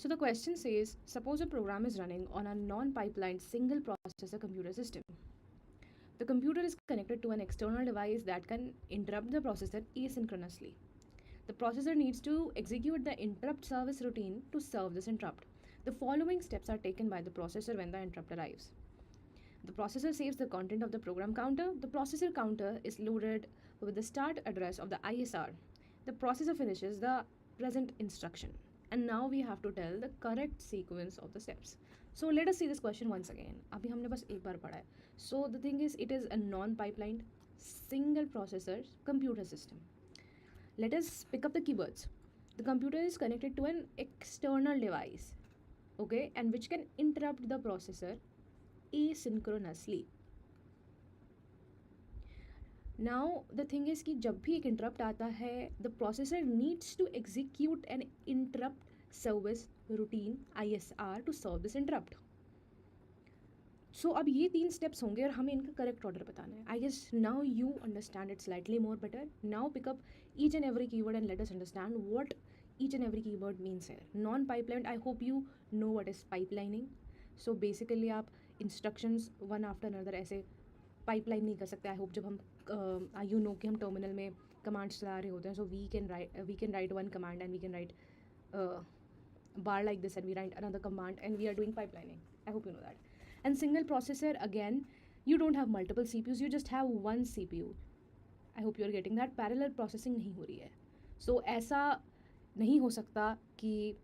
So the question says, suppose a program is running on a non-pipelined single processor computer system. The computer is connected to an external device that can interrupt the processor asynchronously. The processor needs to execute the interrupt service routine to serve this interrupt. The following steps are taken by the processor when the interrupt arrives. The processor saves the content of the program counter. The processor counter is loaded with the start address of the ISR. The processor finishes the present instruction. And now we have to tell the correct sequence of the steps. So let us see this question once again. अभी हमने बस एक बार पढ़ा है. So the thing is, it is a non-pipelined single processor computer system. Let us pick up the keywords. The computer is connected to an external device, okay, and which can interrupt the processor asynchronously. Now the thing is कि जब भी एक interrupt आता है, the processor needs to execute an interrupt service routine ISR to solve this interrupt. So अब ये 3 steps होंगे और हमें इनका correct order बताना है. I guess now you understand it slightly more better. Now pick up each and every keyword and let us understand what each and every keyword means here. Non-pipelined, I hope you know what is pipelining. So basically आप instructions one after another ऐसे pipeline नहीं कर सकते. I hope जब हम you know कि हम terminal में commands चला रहे होते हैं, so we can write one command and we can write bar like this and we write another command and we are doing pipelining. I hope you know that. And single processor, again, you don't have multiple CPUs, you just have one CPU. I hope you are getting that. Parallel processing नहीं हो रही है. So ऐसा नहीं हो सकता कि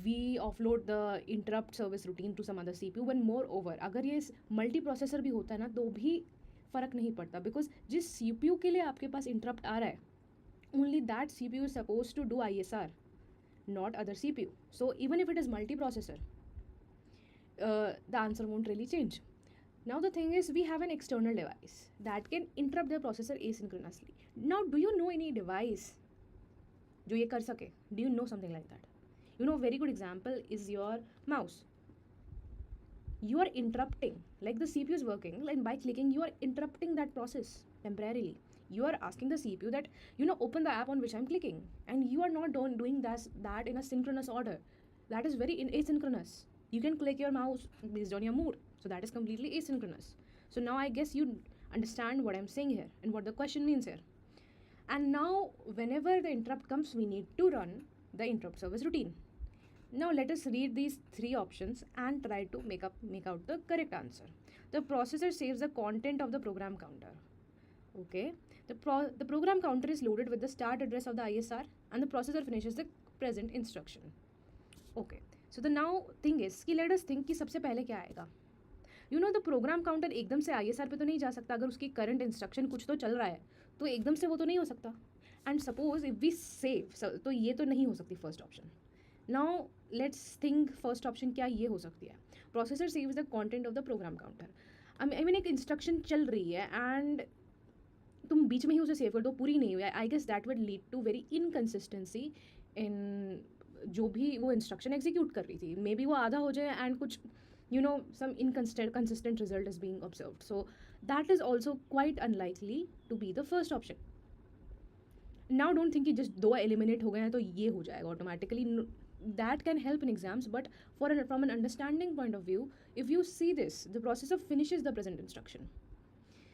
we offload the interrupt service routine to some other CPU. When moreover, अगर ये मल्टी प्रोसेसर भी होता है ना, तो भी फ़र्क नहीं पड़ता, बिकॉज जिस CPU के लिए आपके पास इंटरप्ट आ रहा है, only that CPU is supposed to do ISR, not other CPU. So even if it is multiprocessor, the answer won't really change. Now the thing is, we have an external device that can interrupt the processor asynchronously. Now do you know any device जो ये कर सके? Do you know something like that? You know, very good example is your mouse. You are interrupting, like the CPU is working, and by clicking you are interrupting that process temporarily. You are asking the CPU that, you know, open the app on which I'm clicking, and you are not doing that in a synchronous order. That is very asynchronous. You can click your mouse based on your mood, so that is completely asynchronous. So now I guess you understand what I'm saying here and what the question means here. And now whenever the interrupt comes, we need to run the interrupt service routine. Now let us read these 3 options and try to make out the correct answer. The processor saves the content of the program counter. Okay, the program counter is loaded with the start address of the ISR and the processor finishes the present instruction. Okay, so the now thing is कि let us think कि सबसे पहले क्या आएगा. You know, the program counter एकदम से ISR पे तो नहीं जा सकता. अगर उसकी current instruction कुछ तो चल रहा है, तो एकदम से वो तो नहीं हो सकता. And suppose if we save, तो ये तो नहीं हो सकती first option. Now let's think first option क्या ये हो सकती है. Processor saves the content of the program counter. I mean एक instruction चल रही है and तुम बीच में ही उसे सेव कर दो, पूरी नहीं हुई. I guess that would lead to very inconsistency in जो भी वो instruction execute कर रही थी. Maybe वो आधा हो जाए and कुछ, you know, some inconsistent result is being observed. So that is also quite unlikely to be the first option. Now don't think कि just 2 eliminate हो गए हैं तो ये हो जाएगा automatically. That can help in exams, but from an understanding point of view, if you see this, the processor finishes the present instruction.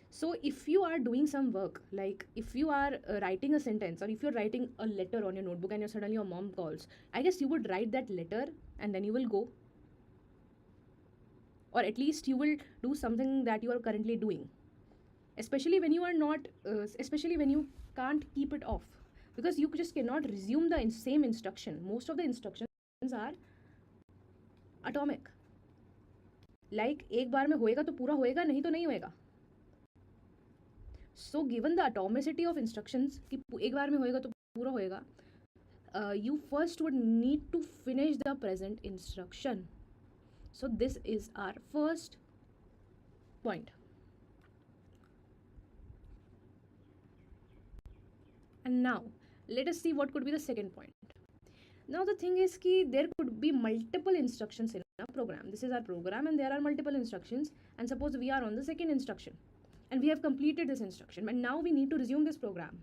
So if you are doing some work, like if you are writing a sentence or if you're writing a letter on your notebook and suddenly your mom calls, I guess you would write that letter and then you will go, or at least you will do something that you are currently doing, especially when you are not especially when you can't keep it off, because you just cannot resume the same instruction. Most of the instructions are atomic, like एक बार में होएगा तो पूरा होएगा, नहीं तो नहीं होएगा. So given the atomicity of instructions कि एक बार में होएगा तो पूरा होएगा, you first would need to finish the present instruction. So this is our first point. And now let us see what could be the second point. Now the thing is कि there could be multiple instructions in a program. This is our program and there are multiple instructions, and suppose we are on the second instruction and we have completed this instruction, but now we need to resume this program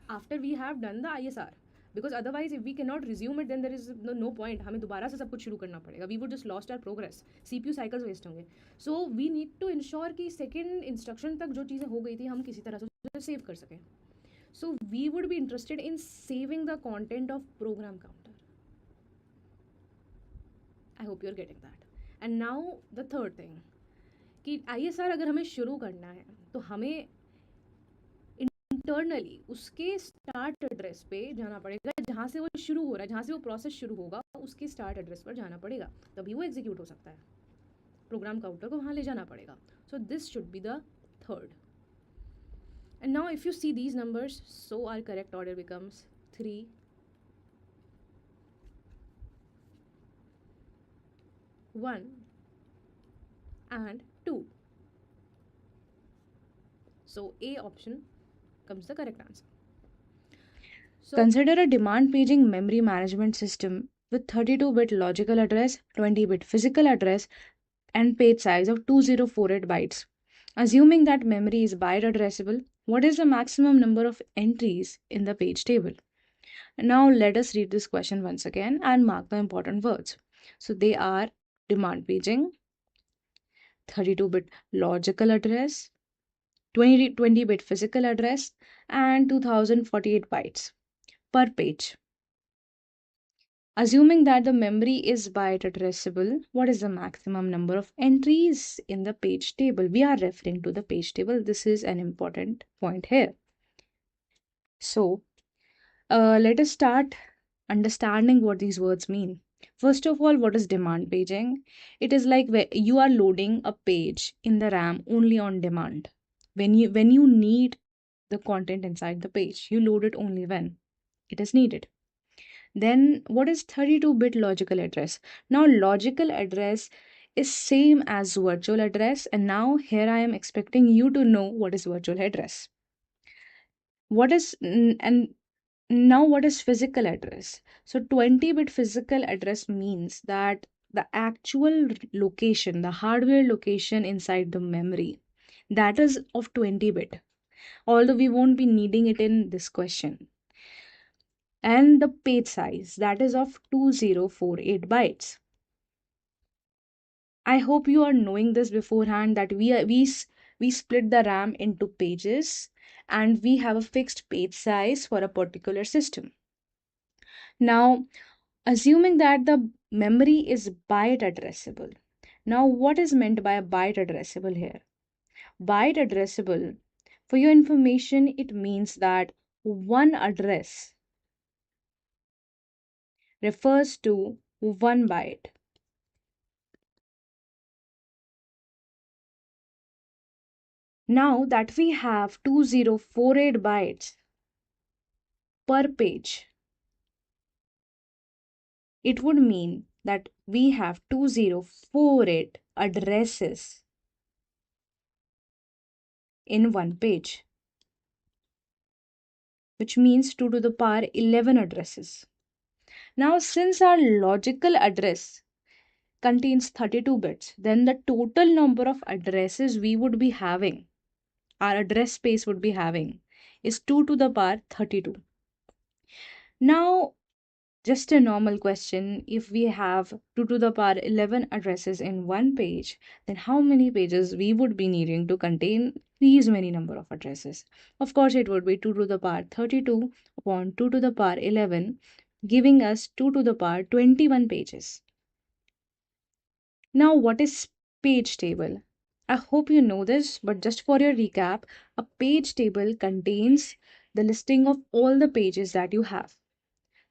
after we have done the ISR. because otherwise if we cannot resume it then there is no point, हमें दोबारा से सब कुछ शुरू करना पड़ेगा, we would just lost our progress, CPU cycles waste होंगे. So we need to ensure कि second instruction तक जो चीज़ें हो गई थी हम किसी तरह से सेव कर सकें. So we would be interested in saving the content of program counter. I hope you're getting that. And now the third thing कि ISR अगर हमें शुरू करना है तो हमें इंटरनली उसके स्टार्ट एड्रेस पे जाना पड़ेगा, जहाँ से वो शुरू हो रहा है, जहाँ से वो प्रोसेस शुरू होगा उसके स्टार्ट एड्रेस पर जाना पड़ेगा, तभी वो एग्जीक्यूट हो सकता है. प्रोग्राम काउंटर को वहाँ ले जाना पड़ेगा. So this should be the third. And now if you see these numbers, so our correct order becomes 3, 1 and 2. So A option comes the correct answer. So consider a demand paging memory management system with 32-bit logical address, 20-bit physical address, and page size of 2048 bytes. Assuming that memory is byte addressable, what is the maximum number of entries in the page table? Now let us read this question once again and mark the important words. So they are demand paging, 32-bit logical address, 20-bit physical address, and 2048 bytes per page. Assuming that the memory is byte addressable, what is the maximum number of entries in the page table? We are referring to the page table. This is an important point here. So, let us start understanding what these words mean. First of all, what is demand paging? It is like where you are loading a page in the RAM only on demand. When you need the content inside the page, you load it only when it is needed. Then what is 32-bit logical address? Now logical address is same as virtual address, and now here I am expecting you to know what is virtual address. And now what is physical address? So 20-bit physical address means that the actual location, the hardware location inside the memory, that is of 20-bit, although we won't be needing it in this question. And the page size, that is of 2048 bytes. I hope you are knowing this beforehand, that we split the RAM into pages and we have a fixed page size for a particular system. Now, assuming that the memory is byte addressable. Now, what is meant by a byte addressable here? Byte addressable, for your information, it means that one address refers to 1 byte. Now that we have 2048 bytes per page, it would mean that we have 2048 addresses in one page, which means 2 to the power 11 addresses. Now, since our logical address contains 32 bits, then the total number of addresses we would be having, our address space would be having, is 2 to the power 32. Now, just a normal question, if we have 2 to the power 11 addresses in one page, then how many pages we would be needing to contain these many number of addresses? Of course, it would be 2 to the power 32 upon 2 to the power 11, giving us 2 to the power 21 pages. Now, what is page table? I hope you know this, but just for your recap, a page table contains the listing of all the pages that you have.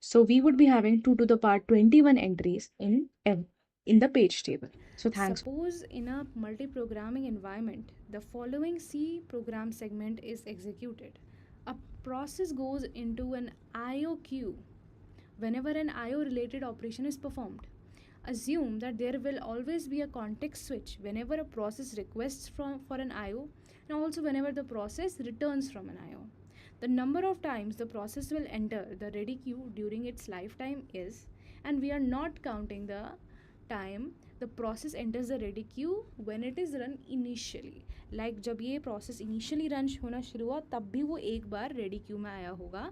So we would be having 2 to the power 21 entries in the page table. So thanks. Suppose in a multi-programming environment, the following C program segment is executed. A process goes into an IO queue whenever an IO related operation is performed. Assume that there will always be a context switch whenever a process requests for an IO and also whenever the process returns from an IO. The number of times the process will enter the ready queue during its lifetime is, and we are not counting the time the process enters the ready queue when it is run initially. Like जब ये process initially run होना शुरू हुआ तब भी वो एक बार ready queue में आया होगा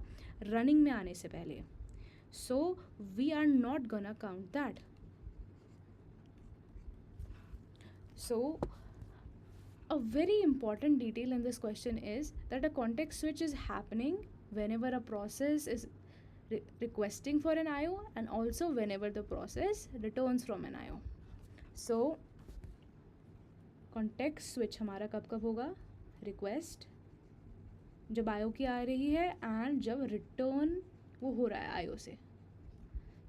running में आने से पहले. So we are not gonna count that. So a very important detail in this question is that a context switch is happening whenever a process is requesting for an IO and also whenever the process returns from an IO. So context switch हमारा कब कब होगा? Request जब IO की आ रही है and जब return वो हो रहा है IO से.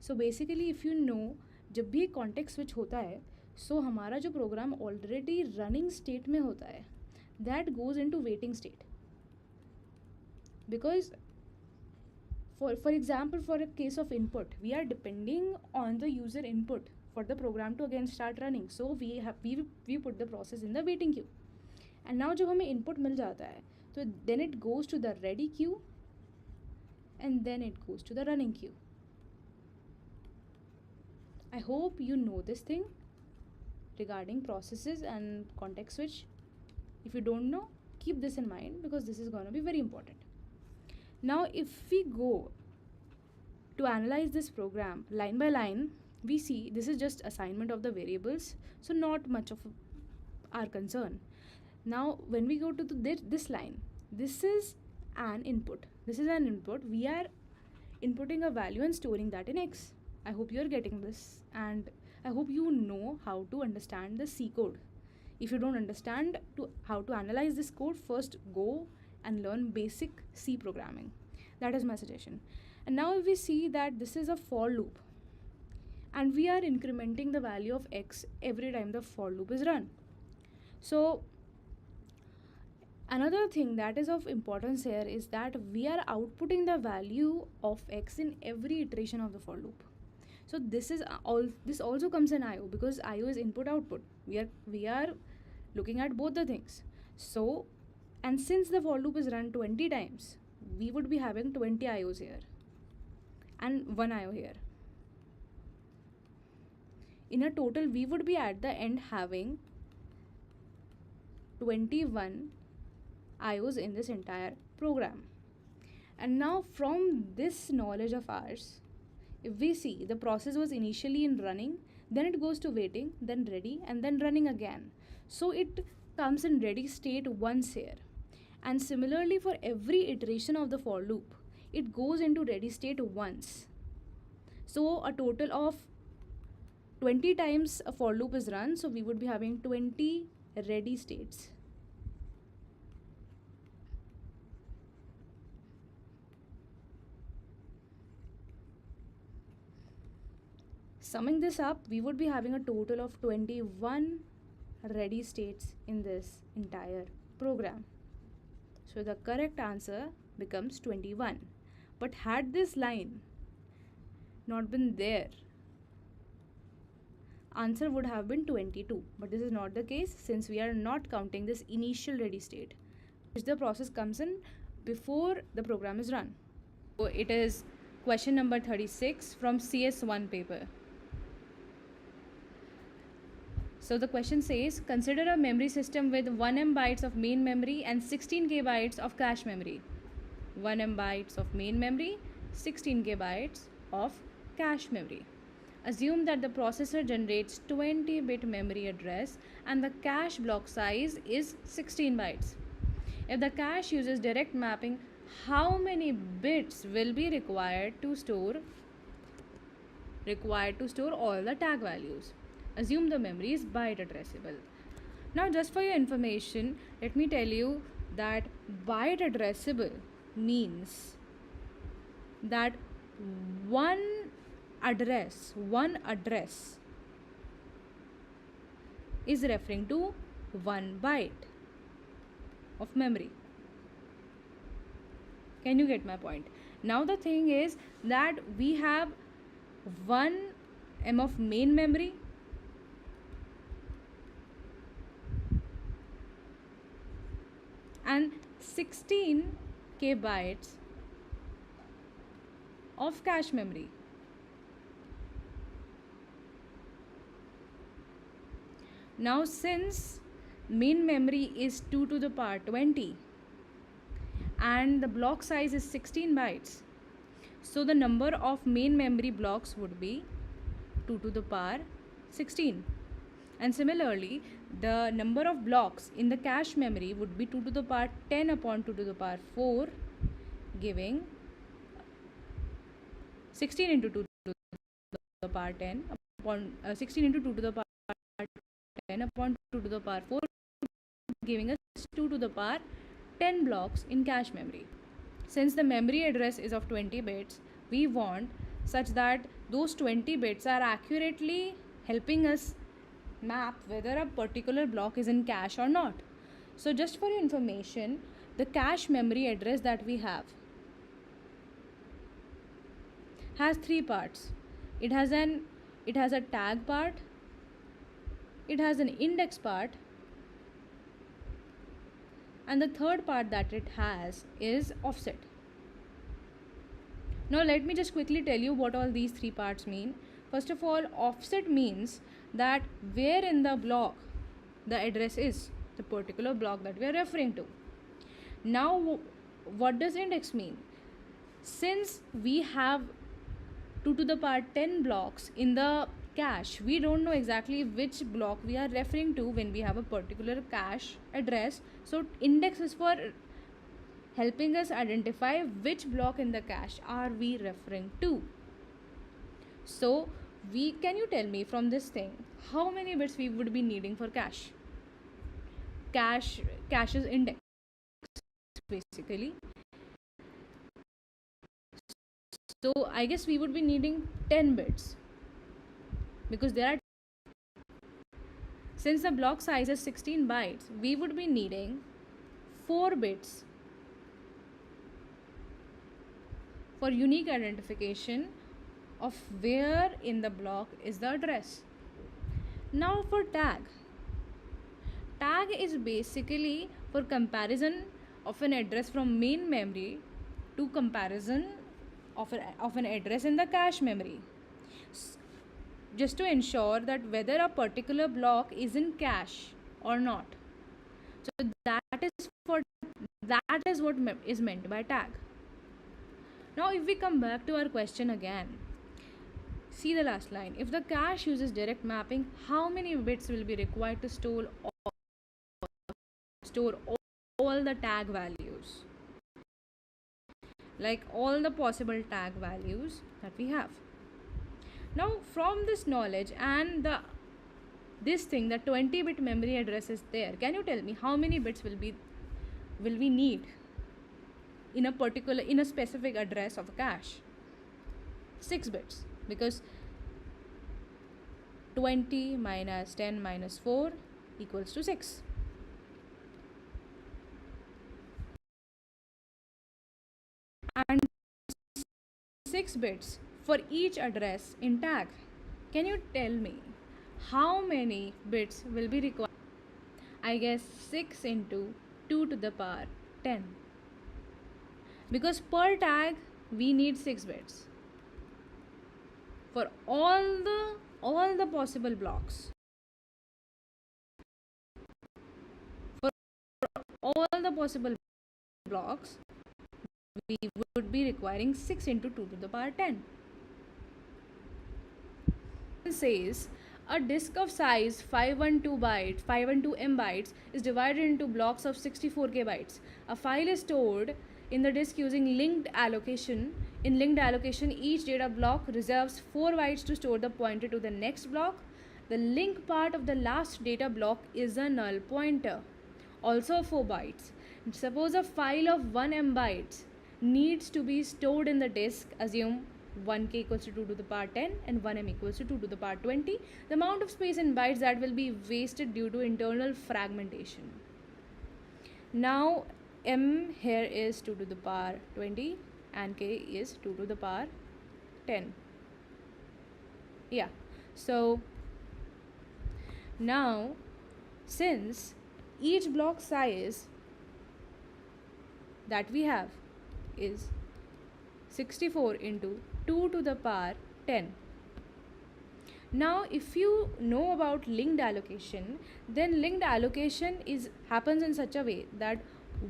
So basically if you know जब भी एक context switch होता है so हमारा जो प्रोग्राम ऑलरेडी रनिंग स्टेट में होता है that goes in to waiting state because for example, for a case of input, we are depending on the user input for the program to again start running. So we put the process in the waiting queue. And now जब हमें input मिल जाता है तो then it goes to the ready queue and then it goes to the running queue. I hope you know this thing regarding processes and context switch. If you don't know, keep this in mind because this is going to be very important. Now if we go to analyze this program line by line, we see this is just assignment of the variables, so not much of our concern. Now when we go to this line, this is an input. We are inputting a value and storing that in X. I hope you are getting this, and I hope you know how to understand the C code. If you don't understand how to analyze this code, first go and learn basic C programming. That is my suggestion. And now if we see that this is a for loop and we are incrementing the value of X every time the for loop is run. So another thing that is of importance here is that we are outputting the value of X in every iteration of the for loop. So this also comes in IO because IO is input output. We are looking at both the things. So, and since the for loop is run 20 times, we would be having 20 IOs here and 1 IO here. In a total, we would be at the end having 21 IOs in this entire program. And now from this knowledge of ours, if we see the process was initially in running, then it goes to waiting, then ready, and then running again. So it comes in ready state once here. And similarly for every iteration of the for loop, it goes into ready state once. So a total of 20 times a for loop is run, so we would be having 20 ready states. Summing this up, we would be having a total of 21 ready states in this entire program. So the correct answer becomes 21. But had this line not been there, answer would have been 22. But this is not the case since we are not counting this initial ready state, which the process comes in before the program is run. So it is question number 36 from CS1 paper. So the question says, consider a memory system with 1 M bytes of main memory and 16K bytes of cache memory. 1 M bytes of main memory, 16K bytes of cache memory. Assume that the processor generates 20-bit memory address and the cache block size is 16 bytes. If the cache uses direct mapping, how many bits will be required to store all the tag values? Assume the memory is byte addressable. Now just for your information, let me tell you that byte addressable means that one address is referring to 1 byte of memory. Can you get my point? Now the thing is that we have 1 M of main memory and 16K bytes of cache memory. Now since main memory is 2 to the power 20 and the block size is 16 bytes, So the number of main memory blocks would be 2 to the power 16. And similarly, the number of blocks in the cache memory would be 2 to the power 10 upon 2 to the power 4, giving 16 into 2 to the power 10 upon 16 into 2 to the power 10 upon 2 to the power 4, giving us 2 to the power 10 blocks in cache memory. Since the memory address is of 20 bits, we want such that those 20 bits are accurately helping us map whether a particular block is in cache or not. So just for your information, the cache memory address that we have has three parts. It has a tag part, it has an index part, and the third part that it has is offset. Now let me just quickly tell you what all these three parts mean. First of all, offset means that where in the block the address is, the particular block that we are referring to. Now what does index mean? Since we have 2 to the power 10 blocks in the cache, we don't know exactly which block we are referring to when we have a particular cache address. So index is for helping us identify which block in the cache are we referring to. So can you tell me from this thing how many bits we would be needing for cache? Cache's index basically. So I guess we would be needing 10 bits because since the block size is 16 bytes, we would be needing 4 bits for unique identification of where in the block is the address. Now for tag is basically for comparison of an address from main memory to comparison of an address in the cache memory, just to ensure that whether a particular block is in cache or not. So that is what is meant by tag. Now if we come back to our question again, see the last line. If the cache uses direct mapping, how many bits will be required to store all the tag values, like all the possible tag values that we have? Now from this knowledge and the 20-bit memory address is there, can you tell me how many bits will we need in a specific address of a cache? 6 bits, because 20 minus 10 minus 4 equals to 6. And 6 bits for each address in tag. Can you tell me how many bits will be required? I guess 6 into 2 to the power 10, because per tag we need 6 bits for all the possible blocks. For all the possible blocks, we would be requiring 6 into 2 to the power 10. It says a disk of size 512 M bytes is divided into blocks of 64K bytes. A file is stored in the disk using linked allocation. In linked allocation, each data block reserves 4 bytes to store the pointer to the next block. The link part of the last data block is a null pointer, also 4 bytes. Suppose a file of 1 M bytes needs to be stored in the disk. Assume 1K equals to 2 to the power 10 and 1M equals to 2 to the power 20. The amount of space in bytes that will be wasted due to internal fragmentation. Now M here is 2 to the power 20 and K is 2 to the power 10. Yeah, so now since each block size that we have is 64 into 2 to the power 10. Now if you know about linked allocation, then linked allocation happens in such a way that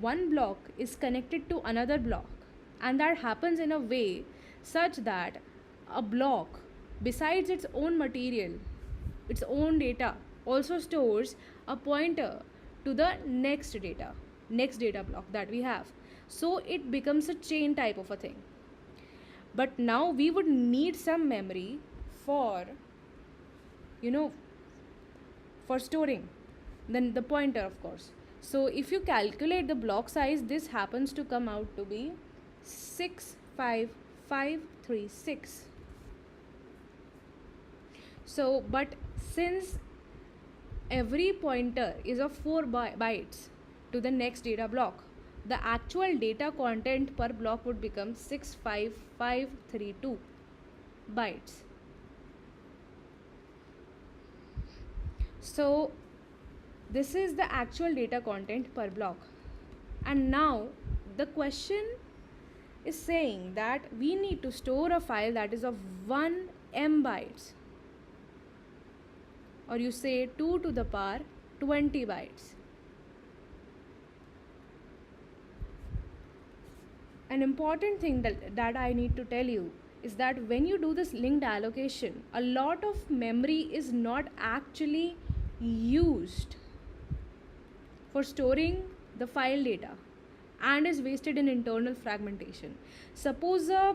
one block is connected to another block, and that happens in a way such that a block, besides its own material, its own data, also stores a pointer to the next data block that we have. So it becomes a chain type of a thing. But now we would need some memory for, you know, for storing then the pointer, of course. So if you calculate the block size, this happens to come out to be 65536. So but since every pointer is of 4 bytes to the next data block, the actual data content per block would become 65532 bytes. So this is the actual data content per block. And now the question is saying that we need to store a file that is of 1 M bytes, or you say 2 to the power 20 bytes. An important thing that I need to tell you is that when you do this linked allocation, a lot of memory is not actually used for storing the file data and is wasted in internal fragmentation. Suppose a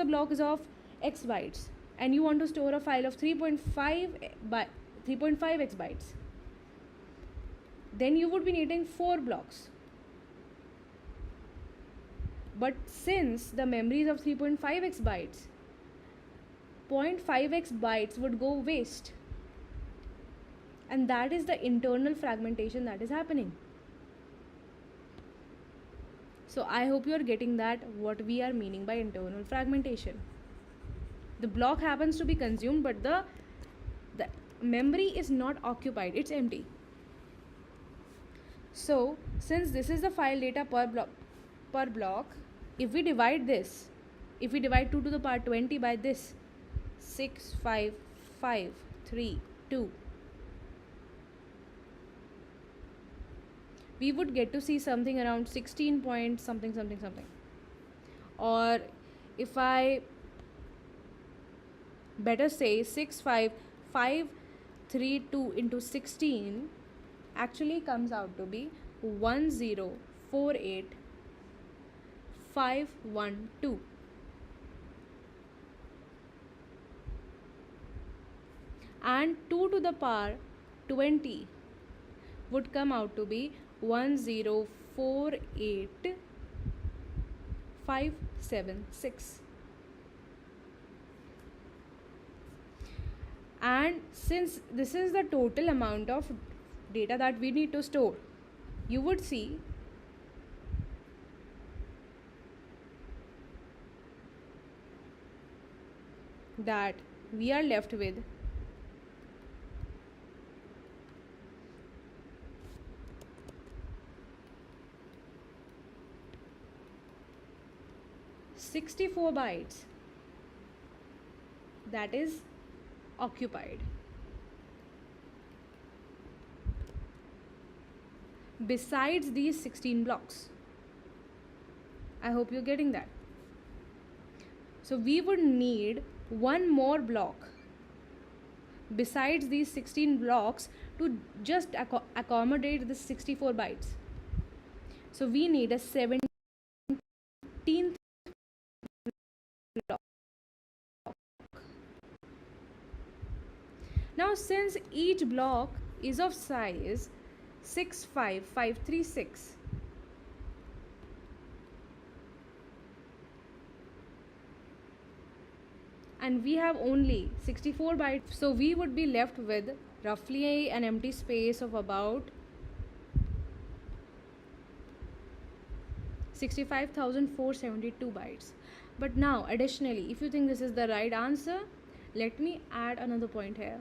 block is of x bytes and you want to store a file of 3.5x bytes. Then you would be needing 4 blocks. But since the memory is of 3.5x bytes, 0.5x bytes would go waste. And that is the internal fragmentation that is happening. So I hope you are getting that what we are meaning by internal fragmentation. The block happens to be consumed, but the memory is not occupied, it's empty. So since this is the file data per block, if we divide 2 to the power 20 by this 65532, we would get to see something around 16 point something. Or if I better say 65532 into 16 actually comes out to be 1048512. And 2 to the power 20 would come out to be 1048576. And since this is the total amount of data that we need to store, you would see that we are left with 64 bytes that is occupied. Besides these 16 blocks. I hope you're getting that. So we would need one more block besides these 16 blocks to just accommodate the 64 bytes. So we need a 17th block. Now since each block is of size 65536, and we have only 64 bytes, so we would be left with roughly an empty space of about 65,472 bytes. But now additionally, if you think this is the right answer, let me add another point here.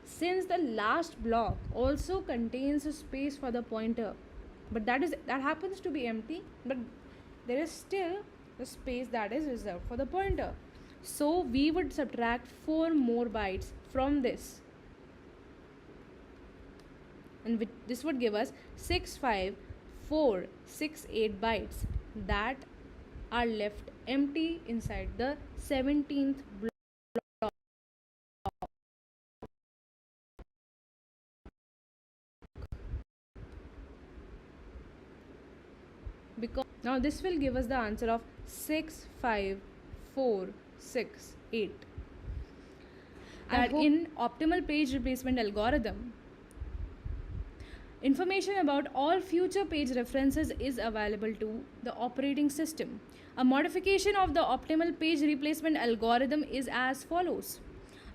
Since the last block also contains a space for the pointer, but that happens to be empty, but there is still a space that is reserved for the pointer. So we would subtract 4 more bytes from this, and this would give us 65468 bytes that are left empty inside the 17th block. Because now this will give us the answer of 6, 5, 4, 6, 8. That in optimal page replacement algorithm, information about all future page references is available to the operating system. A modification of the optimal page replacement algorithm is as follows.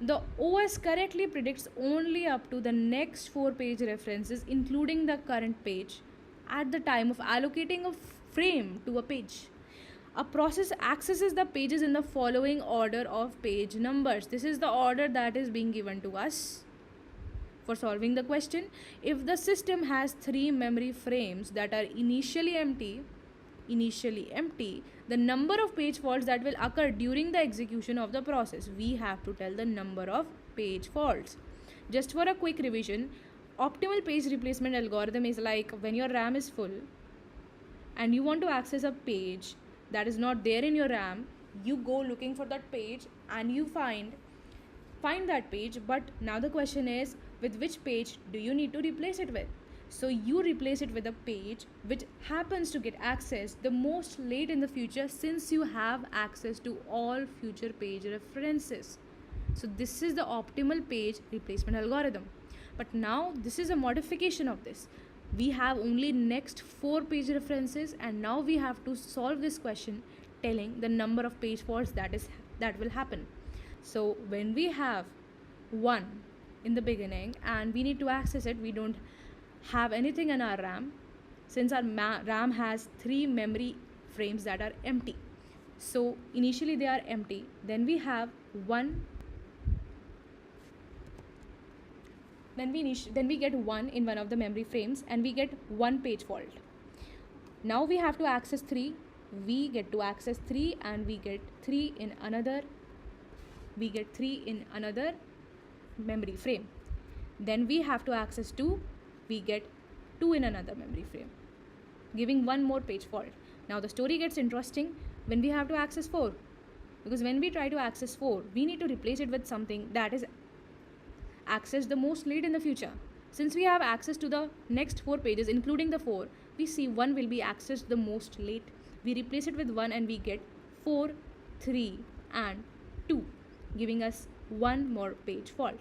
The OS correctly predicts only up to the next 4 page references, including the current page, at the time of allocating a frame to a page. A process accesses the pages in the following order of page numbers. This is the order that is being given to us for solving the question. If the system has 3 memory frames that are initially empty, the number of page faults that will occur during the execution of the process, we have to tell the number of page faults. Just for a quick revision, optimal page replacement algorithm is like when your RAM is full and you want to access a page that is not there in your RAM, you go looking for that page and you find that page, but now the question is, with which page do you need to replace it with? So you replace it with a page which happens to get access the most late in the future, since you have access to all future page references. So this is the optimal page replacement algorithm. But now this is a modification of this. We have only next 4 page references, and now we have to solve this question telling the number of page faults that will happen. So when we have 1 in the beginning and we need to access it, we don't have anything in our RAM, since our RAM has 3 memory frames that are empty. So initially they are empty. Then we have 1. Then we get 1 in one of the memory frames and we get 1 page fault. Now we have to access 3. We get to access 3 and we get 3 in another. We get 3 in another memory frame. Then we have to access 2. We get 2 in another memory frame, giving 1 more page fault. Now the story gets interesting when we have to access 4, because when we try to access 4, we need to replace it with something that is accessed the most late in the future. Since we have access to the next 4 pages including the 4, we see 1 will be accessed the most late. We replace it with 1 and we get 4, 3 and 2, giving us 1 more page fault.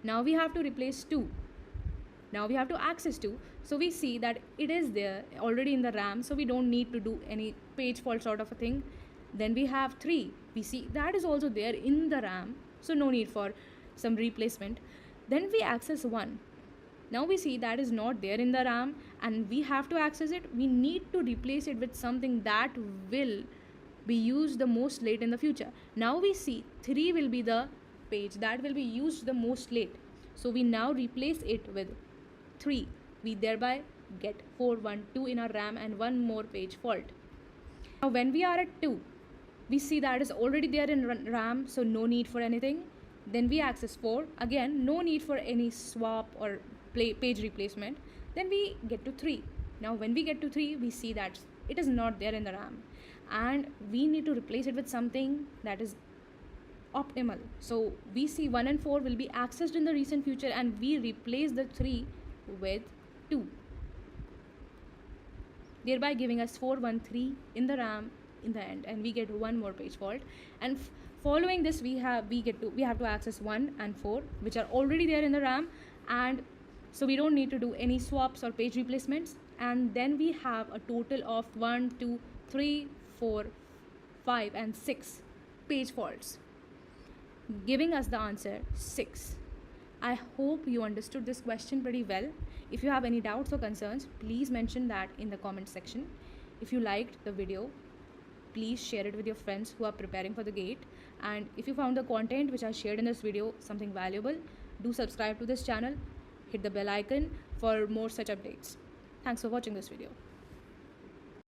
Now we have to replace 2. Now we have to access 2. So we see that it is there already in the RAM, so we don't need to do any page fault sort of a thing. Then we have 3. We see that is also there in the RAM, so no need for some replacement. Then we access 1. Now we see that is not there in the RAM and we have to access it. We need to replace it with something that will be used the most late in the future. Now we see 3 will be the page that will be used the most late. So we now replace it with 3. We thereby get 4, 1, 2 in our RAM and 1 more page fault. Now when we are at 2, we see that is already there in RAM, so no need for anything. Then we access 4. Again, no need for any swap or page replacement. Then we get to 3. Now when we get to 3, we see that it is not there in the RAM and we need to replace it with something that is optimal. So we see 1 and 4 will be accessed in the recent future and we replace the 3 with 2, thereby giving us 4, 1, 3 in the RAM in the end, and we get 1 more page fault. And following this, we have to access 1 and 4, which are already there in the RAM, and so we don't need to do any swaps or page replacements. And then we have a total of 1, 2, 3, 4, 5 and 6 page faults, giving us the answer 6. I hope you understood this question pretty well. If you have any doubts or concerns, please mention that in the comment section. If you liked the video, please share it with your friends who are preparing for the GATE. And if you found the content which I shared in this video something valuable, do subscribe to this channel, hit the bell icon for more such updates. Thanks for watching this video.